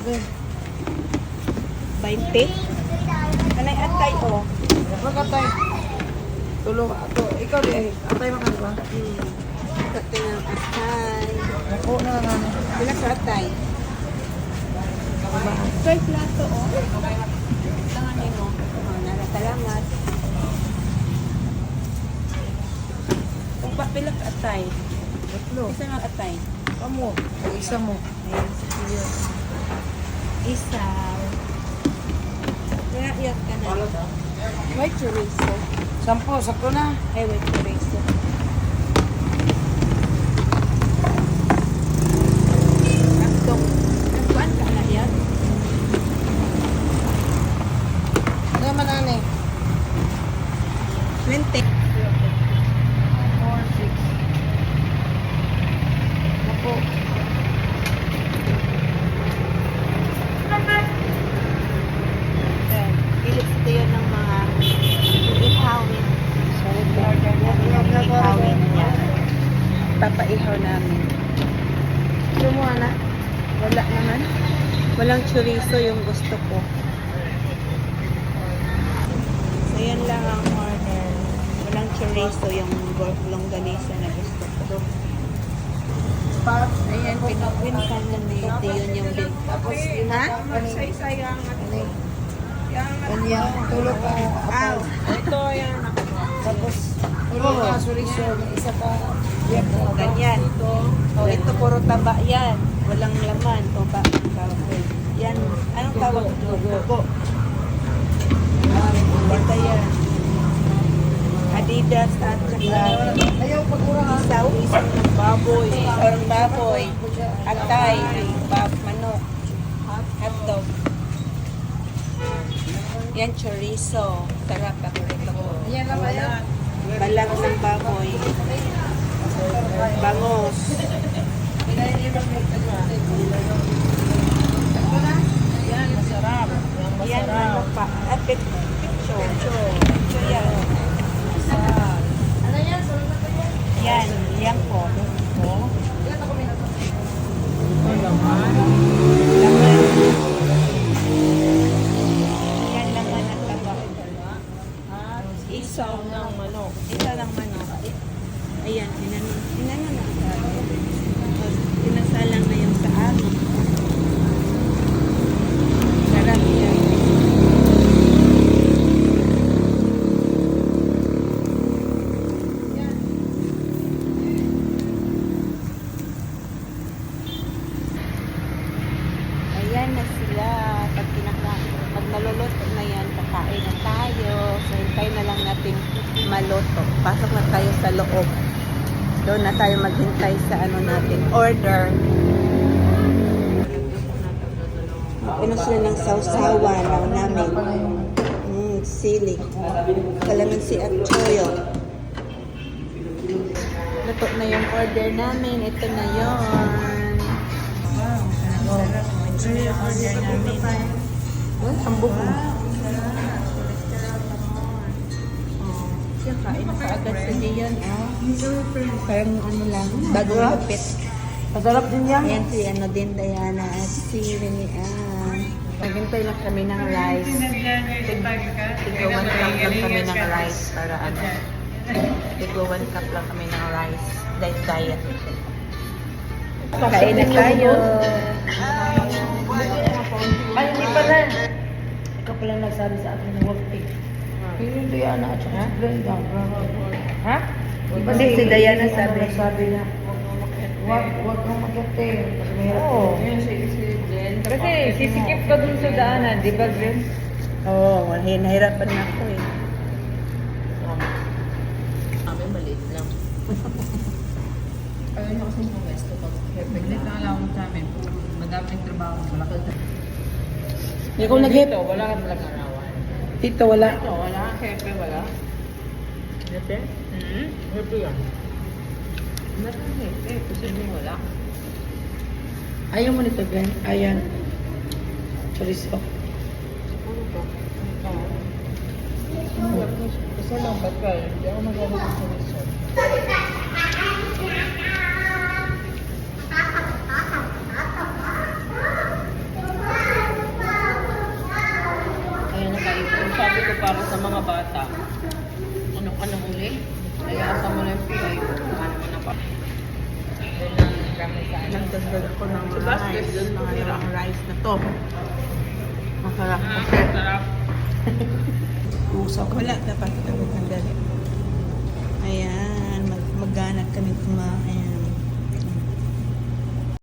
Ben. 20. Kanay atay o. Magkatay. Tulong ato. Ikaw di atay makan ba? Atay ng atay. Ako na nga. Pila ka atay? Soy plato o. Tanganin mo. Salamat. Kung pa pila ka atay? Tatlo. Isa nga atay. Kamu. O isa mo. Ayan, sige. Isa. Kaya iyak ka na. White chorizo. 10, sakto na. Ay, white chorizo. Hotdog. Nagkuhan ka na yan? Ano naman ane? 20. 4, 6. Ako. Ayan. Pilit sa tayo ng mga ihawin. Ihawin niya. Papaihaw namin. Gusto mo na? Wala naman. Walang chorizo yung gusto ko. So, yan lang ang order. Walang chorizo yung longganisa na gusto ko. Ayan, pinagwin ka na ni yun yung bil. Tapos, Ha? isa yung kanya, tulog ka. Aw. Ito yan. Tapos, tulog ka, suriso. Isa pa. Yan po. Ganyan. Ito puro taba yan. Walang laman. O ba? Yan. Anong tawag? Dugo. Ito yan. Adidas at saka Ayaw, pagkurang ha. isaw ng baboy. Isang baboy. Atay. Manok. Hotdog. Yan, chorizo. Sarap. Paborito ko. Ayan lang, ayan. Balat ng baboy. Bangos. Ayan, masarap. Yan, ano pa? At picture. Picture yan. Ano yan? Yan, yan po. Laman. Yan, laman at taba. Isaw ng manok. Isa lang manok. Ayan, inano na. Pinasalang na yung sa amin. Sarap yan. Ayan na sila. Pag naluluto na yan, kakain na tayo. So, hintay na lang natin maluto. Pasok na tayo sa loob. Doon na tayo maghintay sa ano natin. Order. Ano sila ng sausawa lang namin. Sili. Kalamansi at choyo. Luto na yung order namin. Ito na yun. Ito na yung order namin. Ang buko. Siya, kain na kaagad sa diyan. Parang ano lang. Bagong lupit. Masarap din yan. Ayan si ano din, Diana. At si Rinian. Naghintay lang kami ng rice. Tigwa 1 cup lang kami ng rice para ano. Tigwa 1 cup lang kami ng rice. Diet. Kain na tayo. Ay, hindi pala. Ikaw pala nagsabi sa akin ng work pick. Yung Diana at saka si Brenda. Ha? Iba Kasi si Diana sabi. Sabi na, wag kang magkate. Oo. Kasi sisikip ka dun sa daanan, di ba, Glenn? Oo, nahirapan na ako eh. Kami maliit lang. Ayaw na kasi mga gusto pag pregnant na alam sa amin. Madaming trabaho, malaki. Hindi ko nag-hit. Dito, wala kang talagang arawan. Dito, wala. Ito, wala. Hepe, wala. Hepe? Hepe yan. Wala kang hepe. Posibleng wala. Ayaw mo nito, Glenn. Ayan. Chorizo. Ano to? Kasi lang, ba't ka? Hindi ako magalit sa resort. sa mga bata. Ano ka nang uli? Layasa mo lang yung pilay ko. Ano mo na pa? Nagdagdag ako ng Sa basket, rice. dun, Mga tira. dalawang rice na to. Masarap kasi. Sarap. Usap. Wala, dapat agad ng dali. Ayan, magganap kami kumain.